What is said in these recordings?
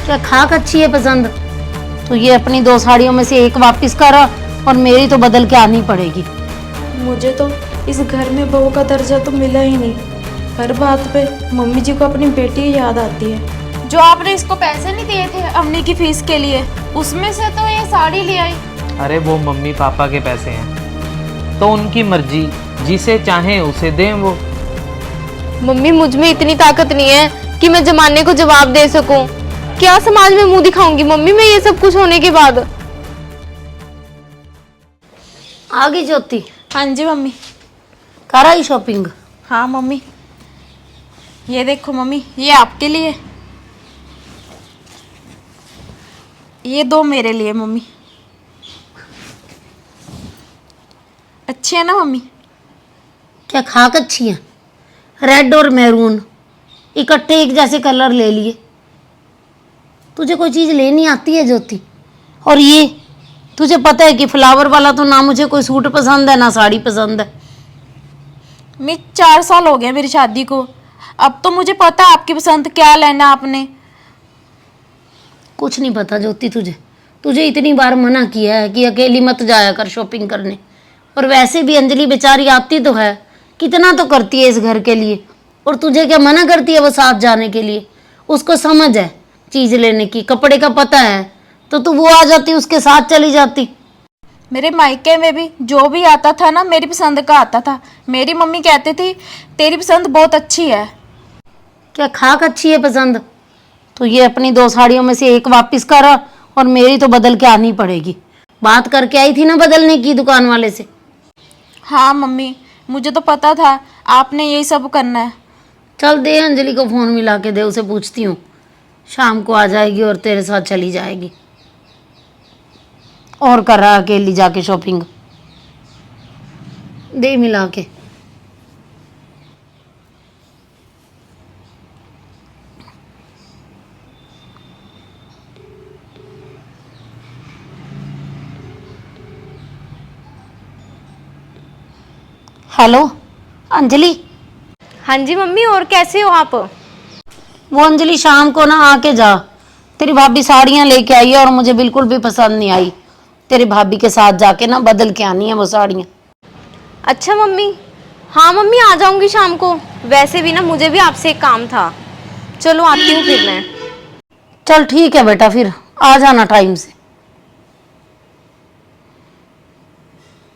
क्या खाक अच्छी है पसंद? तो ये अपनी 2 साड़ियों में से एक वापस कर और मेरी तो बदल के आनी पड़ेगी। मुझे तो इस घर में बहू का दर्जा तो मिला ही नहीं। हर बात पे मम्मी जी को अपनी बेटी ही याद आती है। जो आपने इसको पैसे नहीं दिए थे अम्मी की फीस के लिए, उसमें से तो ये साड़ी ले आई। अरे वो मम्मी पापा के पैसे हैं तो उनकी मर्जी, जिसे चाहे उसे दें वो। मम्मी मुझ में इतनी ताकत नहीं है कि मैं जमाने को जवाब दे सकूं। क्या समाज में मुंह दिखाऊंगी मम्मी मैं ये सब कुछ होने के बाद। आ गई ज्योति? हाँ जी मम्मी। कर आई शॉपिंग? हाँ मम्मी, ये देखो मम्मी, ये आपके लिए, ये 2 मेरे लिए मम्मी। अच्छी है ना मम्मी? क्या खाक अच्छी है? रेड और मैरून इकट्ठे एक जैसे कलर ले लिए। तुझे कोई चीज़ लेनी आती है ज्योति? और ये तुझे पता है कि फ्लावर वाला तो ना मुझे कोई सूट पसंद है ना साड़ी पसंद है। मैं 4 साल हो गए मेरी शादी को, अब तो मुझे पता है आपकी पसंद क्या लेना आपने। कुछ नहीं पता ज्योति तुझे इतनी बार मना किया है कि अकेली मत जाया कर शॉपिंग करने। और वैसे भी अंजलि बेचारी आती तो है, कितना तो करती है इस घर के लिए, और तुझे क्या मना करती है वो साथ जाने के लिए? उसको समझ है चीज़ लेने की, कपड़े का पता है, तो तू वो आ जाती उसके साथ चली जाती। मेरे मायके में भी जो भी आता था ना मेरी पसंद का आता था। मेरी मम्मी कहती थी तेरी पसंद बहुत अच्छी है। क्या खाक अच्छी है पसंद? तो ये अपनी 2 साड़ियों में से एक वापस कर और मेरी तो बदल के आनी पड़ेगी। बात करके आई थी ना बदलने की दुकान वाले से। हाँ मम्मी, मुझे तो पता था आपने यही सब करना है। चल दे अंजलि को फ़ोन मिला के दे, उसे पूछती हूँ, शाम को आ जाएगी और तेरे साथ चली जाएगी। और कर रहा अकेली जाके शॉपिंग, दे मिला के। हेलो अंजलि। हाँ जी मम्मी, और कैसे हो आप? वो अंजलि शाम को ना आके जा, तेरी भाभी साड़ियाँ लेके आई है और मुझे बिल्कुल भी पसंद नहीं आई। तेरी भाभी के साथ जाके ना बदल के आनी है वो साड़ियाँ। अच्छा मम्मी। हाँ मम्मी, आ जाऊंगी शाम को। वैसे भी ना मुझे भी आपसे एक काम था। चलो आती हूँ फिर मैं। चल ठीक है बेटा, फिर आ जाना टाइम से।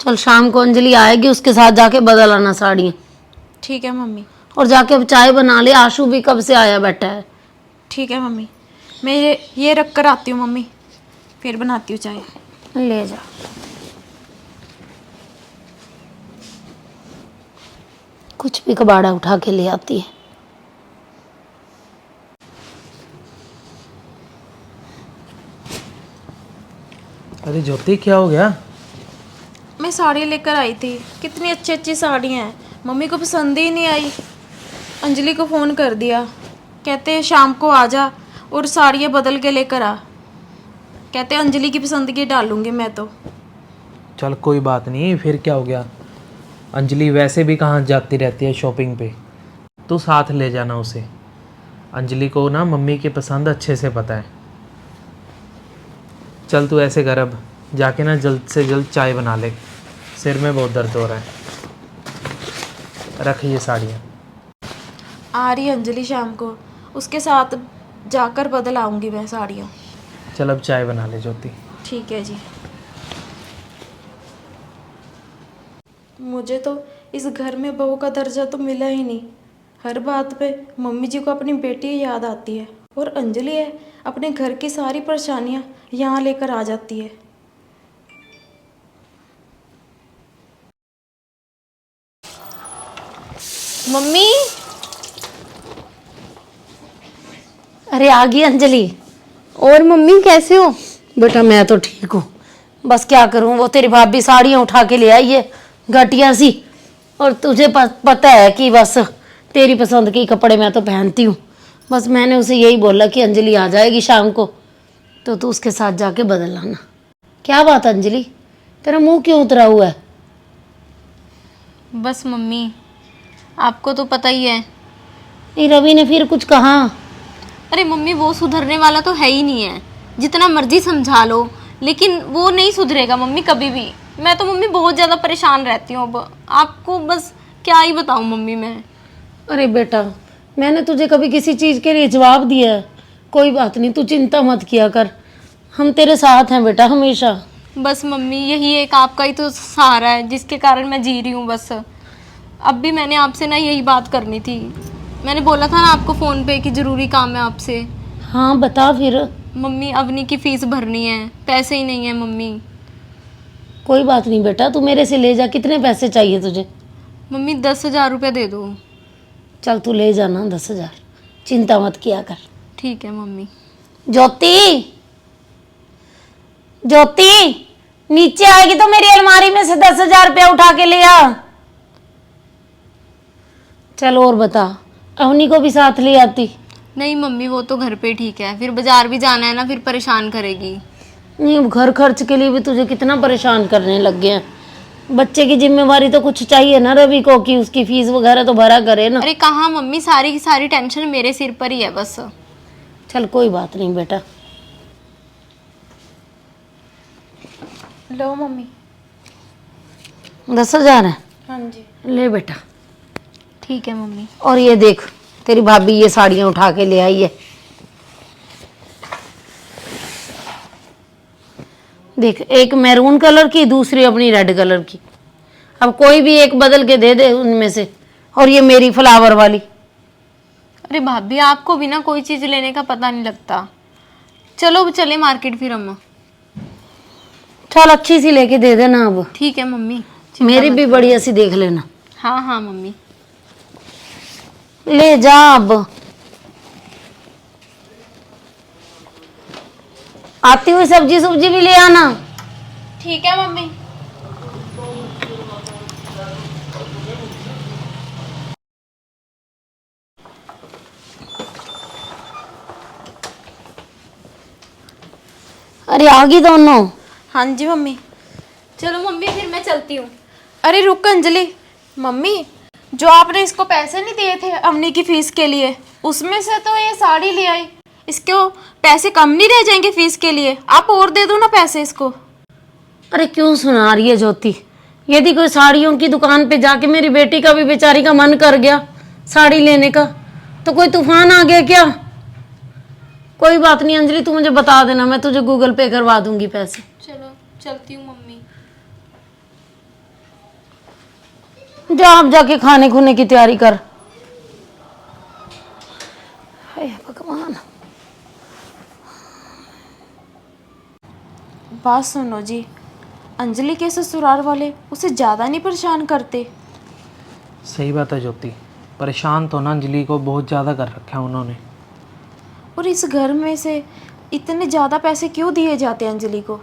चल शाम को अंजलि आएगी, उसके साथ जाके बदल आना साड़ियाँ। ठीक है मम्मी। और जाके अब चाय बना ले, आशु भी कब से आया बैठा है। ठीक है मम्मी, मैं ये रख कर आती हूँ मम्मी, फिर बनाती हूँ चाय। ले जा। कुछ भी कबाड़ा उठा के ले आती है। अरे ज्योति क्या हो गया? मैं साड़ी लेकर आई थी, कितनी अच्छी अच्छी साड़ियाँ हैं, मम्मी को पसंद ही नहीं आई। अंजलि को फ़ोन कर दिया, कहते शाम को आ जा और साड़ियाँ बदल के लेकर आ। कहते अंजलि की पसंद की डालूंगी मैं तो। चल कोई बात नहीं, फिर क्या हो गया? अंजलि वैसे भी कहाँ जाती रहती है शॉपिंग पे, तू साथ ले जाना उसे। अंजलि को ना मम्मी की पसंद अच्छे से पता है। चल तू ऐसे कर, अब जाके ना जल्द से जल्द चाय बना ले, सिर में बहुत दर्द हो रहा है। रख ये साड़ियाँ। आ रही अंजलि शाम को, उसके साथ जाकर बदल आऊँगी मैं साड़ियाँ। चल अब चाय बना ले ज्योति। ठीक है जी। मुझे तो इस घर में बहू का दर्जा तो मिला ही नहीं। हर बात पे मम्मी जी को अपनी बेटी ही याद आती है, और अंजलि है अपने घर की सारी परेशानियां यहाँ लेकर आ जाती है। मम्मी। अरे आ गई अंजलि। और मम्मी कैसे हो? बेटा मैं तो ठीक हूँ, बस क्या करूँ, वो तेरी भाभी साड़ियाँ उठा के ले आई है घटिया सी। और तुझे पता है कि बस तेरी पसंद के कपड़े मैं तो पहनती हूँ। बस मैंने उसे यही बोला कि अंजलि आ जाएगी शाम को, तो तू उसके साथ जाके बदल लाना। क्या बात अंजलि, तेरा मुंह क्यों उतरा हुआ है? बस मम्मी, आपको तो पता ही है। नहीं रवि ने फिर कुछ कहा? अरे मम्मी वो सुधरने वाला तो है ही नहीं है, जितना मर्जी समझा लो लेकिन वो नहीं सुधरेगा मम्मी कभी भी। मैं तो मम्मी बहुत ज़्यादा परेशान रहती हूँ अब, आपको बस क्या ही बताऊँ मम्मी मैं। अरे बेटा, मैंने तुझे कभी किसी चीज़ के लिए जवाब दिया है? कोई बात नहीं, तू चिंता मत किया कर, हम तेरे साथ हैं बेटा हमेशा। बस मम्मी यही एक आपका ही तो सहारा है जिसके कारण मैं जी रही हूँ बस। अब भी मैंने आपसे ना यही बात करनी थी, मैंने बोला था ना आपको फ़ोन पे कि ज़रूरी काम है आपसे। हाँ बता फिर। मम्मी अवनी की फ़ीस भरनी है, पैसे ही नहीं है मम्मी। कोई बात नहीं बेटा, तू मेरे से ले जा। कितने पैसे चाहिए तुझे? मम्मी 10,000 रुपये दे दो। चल तू ले जाना 10,000, चिंता मत किया कर। ठीक है मम्मी। ज्योति, ज्योति नीचे आएगी तो मेरी अलमारी में से 10,000 रुपया उठा के ले आ। चल और बता, अवनी को भी साथ ले आती। नहीं मम्मी वो तो घर पे ठीक है, फिर बाजार भी जाना है ना, फिर परेशान करेगी। नहीं, घर खर्च के लिए भी तुझे कितना परेशान करने लग गया। बच्चे की जिम्मेवारी तो कुछ चाहिए ना रवि को, कि उसकी फीस वगैरह तो भरा करे ना। अरे कहाँ मम्मी, सारी की सारी टेंशन मेरे सिर पर ही है बस। चल कोई बात नहीं बेटा। लो मम्मी। 10,000 है? हाँ जी। ले बेटा। ठीक है मम्मी। और ये देख, तेरी भाभी ये साड़ियां उठा के ले आई है। देख, एक मैरून कलर की, दूसरी अपनी रेड कलर की। अब कोई भी एक बदल के दे दे उनमें से। और ये मेरी फ्लावर वाली। अरे भाभी आपको भी ना कोई चीज़ लेने का पता नहीं लगता। चलो चले मार्केट फिर हम। चल अच्छी सी लेके दे देना अब। ठीक है मम्मी। मेरी भी बढ़िया सी देख लेना। हाँ हाँ मम्मी। ले जा अब। आती हुई सब्जी सुब्जी भी ले आना। ठीक है मम्मी। अरे आ गई दोनों? हाँ जी मम्मी। चलो मम्मी फिर मैं चलती हूँ। अरे रुक अंजलि। मम्मी, जो आपने इसको पैसे नहीं दिए थे अवनी की फीस के लिए, उसमें से तो ये साड़ी ले आई। इसके पैसे कम नहीं रह जाएंगे फीस के लिए? आप और दे दो ना पैसे इसको। अरे क्यों सुना रही है ज्योति? यदि कोई साड़ियों की दुकान पे जाके मेरी बेटी का भी बेचारी का मन कर गया साड़ी लेने का, तो कोई तूफान आ गया क्या? कोई बात नहीं अंजलि, तू मुझे बता देना, मैं तुझे गूगल पे करवा दूंगी पैसे। चलो चलती हूँ मम्मी। जा आप जाके खाने खुने की तैयारी कर। हे भगवान। बात सुनो जी, अंजलि के ससुराल वाले उसे ज़्यादा नहीं परेशान करते? सही बात है ज्योति, परेशान तो ना अंजलि को बहुत ज़्यादा कर रखा है उन्होंने। और इस घर में से इतने ज़्यादा पैसे क्यों दिए जाते हैं अंजलि को?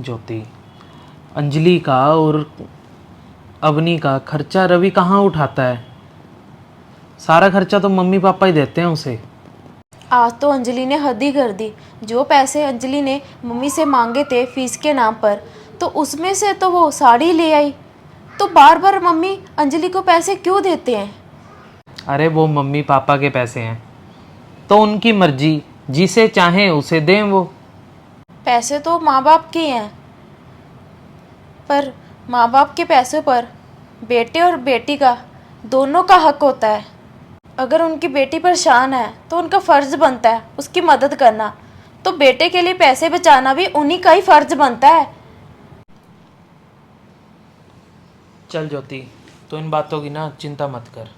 ज्योति, अंजलि का और अवनी का खर्चा रवि कहाँ उठाता है? सारा खर्चा तो मम्मी पापा ही देते हैं उसे। आज तो अंजलि ने हद ही कर दी। जो पैसे अंजलि ने मम्मी से मांगे थे फीस के नाम पर, तो उसमें से तो वो साड़ी ले आई। तो बार बार मम्मी अंजलि को पैसे क्यों देते हैं? अरे वो मम्मी पापा के पैसे हैं तो उनकी मर्जी, जिसे चाहें उसे दें वो। पैसे तो माँ बाप के हैं, पर माँ बाप के पैसों पर बेटे और बेटी का दोनों का हक होता है। अगर उनकी बेटी परेशान है तो उनका फ़र्ज बनता है उसकी मदद करना, तो बेटे के लिए पैसे बचाना भी उन्हीं का ही फ़र्ज बनता है। चल ज्योति, तो इन बातों की ना चिंता मत कर।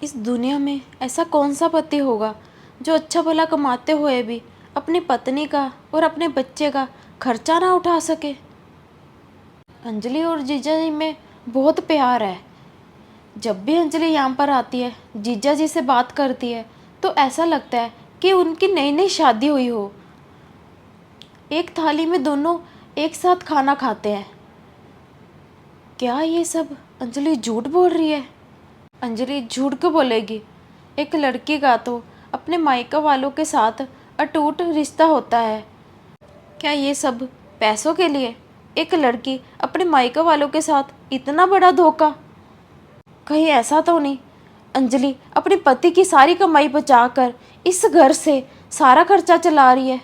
इस दुनिया में ऐसा कौन सा पति होगा जो अच्छा भला कमाते हुए भी अपनी पत्नी का और अपने बच्चे का खर्चा ना उठा सके? अंजलि और जीजा जी में बहुत प्यार है। जब भी अंजलि यहाँ पर आती है, जीजा जी से बात करती है, तो ऐसा लगता है कि उनकी नई नई शादी हुई हो। एक थाली में दोनों एक साथ खाना खाते हैं। क्या ये सब अंजलि झूठ बोल रही है? अंजलि झूठ क्यों बोलेगी? एक लड़की का तो अपने मायका वालों के साथ अटूट रिश्ता होता है। क्या ये सब पैसों के लिए? एक लड़की अपने मायके वालों के साथ इतना बड़ा धोखा? कहीं ऐसा तो नहीं अंजलि अपने पति की सारी कमाई बचाकर इस घर से सारा खर्चा चला रही है?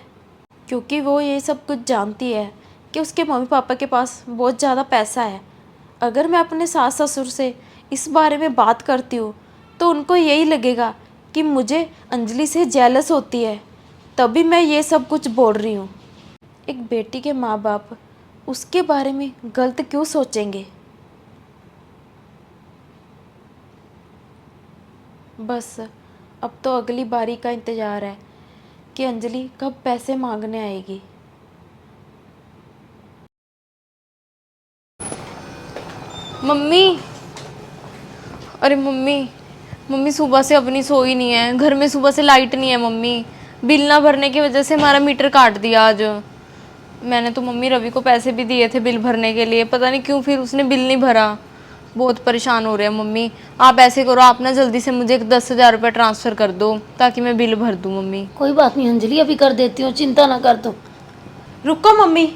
क्योंकि वो ये सब कुछ जानती है कि उसके मम्मी पापा के पास बहुत ज़्यादा पैसा है। अगर मैं अपने सास ससुर से इस बारे में बात करती हूँ तो उनको यही लगेगा कि मुझे अंजलि से जेलस होती है, तभी मैं ये सब कुछ बोल रही हूँ। एक बेटी के माँ बाप उसके बारे में गलत क्यों सोचेंगे? बस अब तो अगली बारी का इंतज़ार है कि अंजलि कब पैसे मांगने आएगी। मम्मी, अरे मम्मी, मम्मी सुबह से अपनी सोई नहीं है। घर में सुबह से लाइट नहीं है मम्मी। बिल ना भरने की वजह से हमारा मीटर काट दिया आज। मैंने तो मम्मी रवि को पैसे भी दिए थे बिल भरने के लिए, पता नहीं क्यों फिर उसने बिल नहीं भरा। बहुत परेशान हो रहे हैं मम्मी। आप ऐसे करो, आप ना जल्दी से मुझे एक 10,000 रुपये ट्रांसफ़र कर दो ताकि मैं बिल भर दूँ मम्मी। कोई बात नहीं अंजलि, अभी कर देती हूँ, चिंता ना कर तुम। रुको मम्मी।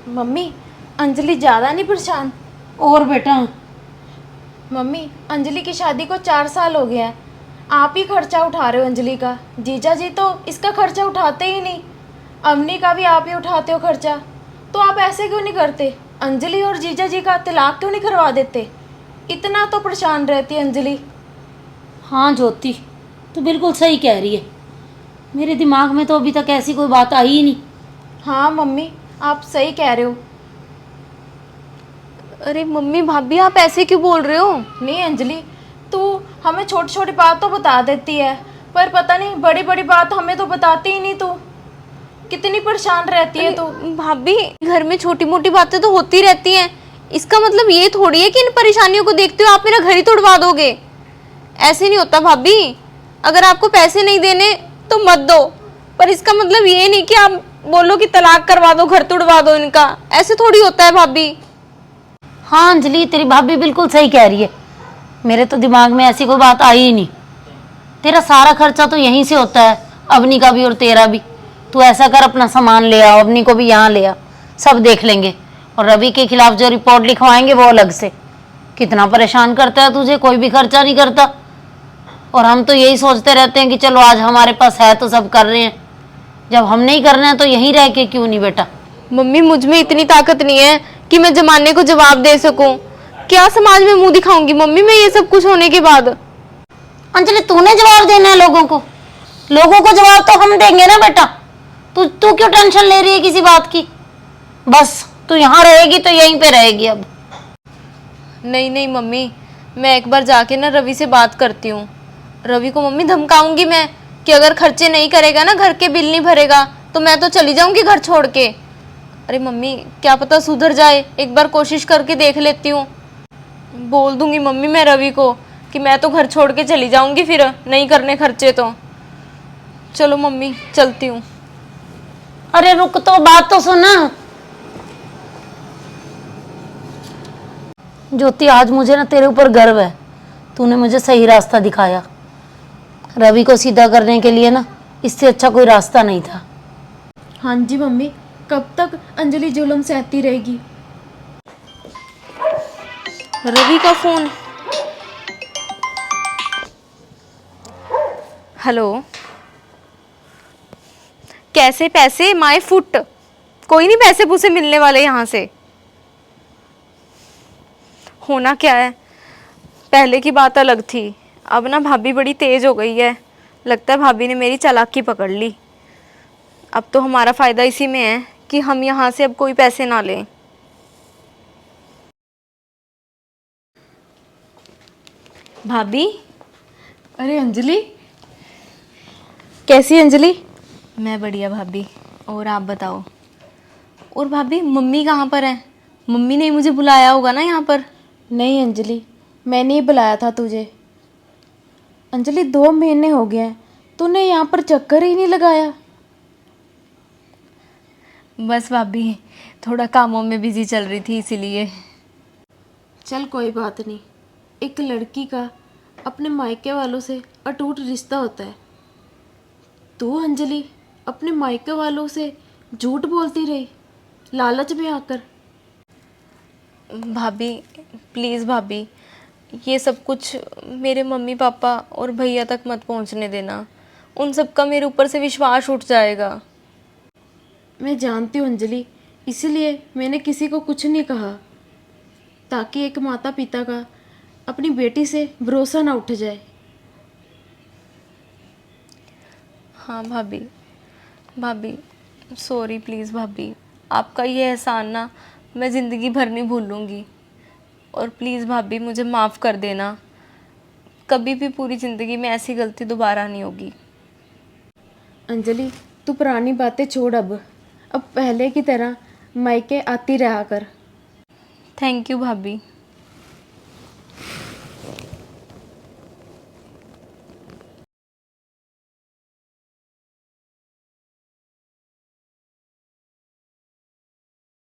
मम्मी अंजलि ज़्यादा नहीं परेशान? और बेटा मम्मी अंजलि की शादी को 4 साल हो गया है, आप ही खर्चा उठा रहे हो अंजलि का। जीजा जी तो इसका खर्चा उठाते ही नहीं, अम्मी का भी आप ही उठाते हो खर्चा। तो आप ऐसे क्यों नहीं करते? अंजलि और जीजा जी का तलाक क्यों नहीं करवा देते? इतना तो परेशान रहती है अंजलि। हाँ ज्योति, तू बिल्कुल सही कह रही है। मेरे दिमाग में तो अभी तक ऐसी कोई बात आई ही नहीं। हाँ मम्मी आप सही कह रहे हो। अरे मम्मी भाभी, आप ऐसे क्यों बोल रहे हो? नहीं अंजलि, तू हमें छोटी छोटी बात तो बता देती है, पर पता नहीं बड़ी बड़ी बात हमें तो बताती ही नहीं। तू कितनी परेशान रहती है तू। भाभी, घर में छोटी मोटी बातें तो होती रहती हैं। इसका मतलब ये थोड़ी है कि इन परेशानियों को देखते हुए आप मेरा घर ही तोड़वा दोगे। ऐसे नहीं होता भाभी। अगर आपको पैसे नहीं देने तो मत दो, पर इसका मतलब ये नहीं कि आप बोलो कि तलाक करवा दो, घर तोड़वा दो इनका। ऐसे थोड़ी होता है भाभी। हाँ अंजलि, तेरी भाभी बिल्कुल सही कह रही है। मेरे तो दिमाग में ऐसी कोई बात आई ही नहीं। तेरा सारा खर्चा तो यहीं से होता है, अवनी का भी और तेरा भी। तू ऐसा कर, अपना सामान ले आओ, अवनी को भी यहाँ ले आ, सब देख लेंगे। और रवि के खिलाफ जो रिपोर्ट लिखवाएंगे वो अलग से। कितना परेशान करता है तुझे, कोई भी खर्चा नहीं करता। और हम तो यही सोचते रहते हैं कि चलो आज हमारे पास है तो सब कर रहे हैं, जब हम नहीं कर रहे हैं तो यहीं रह के क्यों नहीं बेटा। मम्मी, मुझ में इतनी ताकत नहीं है कि मैं जमाने को जवाब दे सकूं। क्या समाज में मुंह दिखाऊंगी मम्मी मैं ये सब कुछ होने के बाद? अंजलि तूने जवाब देना है लोगों को? लोगों को जवाब तो हम देंगे ना बेटा। तू क्यों टेंशन ले रही है किसी बात की? बस तू यहाँ रहेगी तो यहीं पे रहेगी अब। नहीं नहीं मम्मी, मैं एक बार जाके ना रवि से बात करती हूँ। रवि को मम्मी धमकाऊंगी मैं कि अगर खर्चे नहीं करेगा ना, घर के बिल नहीं भरेगा, तो मैं तो चली जाऊंगी घर छोड़ के। अरे मम्मी, क्या पता सुधर जाए, एक बार कोशिश करके देख लेती हूँ। बोल दूंगी मम्मी मैं रवि को कि मैं तो घर छोड़ के चली जाऊंगी फिर नहीं करने खर्चे तो। चलो मम्मी चलती हूँ। अरे रुक तो, बात तो सुना। ज्योति, आज मुझे ना तेरे ऊपर गर्व है। तूने मुझे सही रास्ता दिखाया। रवि को सीधा करने के लिए ना इससे अच्छा कोई रास्ता नहीं था। हाँ जी मम्मी, कब तक अंजलि जुल्म सहती रहेगी? रवि का फोन। हेलो, कैसे पैसे? My foot. कोई नहीं पैसे पूसे मिलने वाले यहाँ से। होना क्या है, पहले की बात अलग थी, अब ना भाभी बड़ी तेज हो गई है। लगता है भाभी ने मेरी चालाकी पकड़ ली। अब तो हमारा फ़ायदा इसी में है कि हम यहाँ से अब कोई पैसे ना लें। भाभी, अरे अंजलि, कैसी अंजलि? मैं बढ़िया भाभी, और आप बताओ। और भाभी, मम्मी कहाँ पर है? मम्मी ने ही मुझे बुलाया होगा ना यहाँ पर। नहीं अंजलि, मैंने ही बुलाया था तुझे। अंजलि 2 महीने हो गए हैं, तूने यहाँ पर चक्कर ही नहीं लगाया। बस भाभी, थोड़ा कामों में बिजी चल रही थी इसीलिए। चल कोई बात नहीं, एक लड़की का अपने मायके वालों से अटूट रिश्ता होता है। तू अंजलि अपने मायके वालों से झूठ बोलती रही, लालच में आकर। भाभी प्लीज़ भाभी, ये सब कुछ मेरे मम्मी पापा और भैया तक मत पहुंचने देना। उन सब का मेरे ऊपर से विश्वास उठ जाएगा। मैं जानती हूँ अंजलि, इसलिए मैंने किसी को कुछ नहीं कहा, ताकि एक माता पिता का अपनी बेटी से भरोसा ना उठ जाए। हाँ भाभी, भाभी सॉरी प्लीज़ भाभी, आपका ये एहसान ना मैं ज़िंदगी भर नहीं भूलूंगी। और प्लीज़ भाभी मुझे माफ़ कर देना, कभी भी पूरी ज़िंदगी में ऐसी गलती दोबारा नहीं होगी। अंजलि, तू पुरानी बातें छोड़, अब पहले की तरह मायके आती रहा कर। थैंक यू भाभी।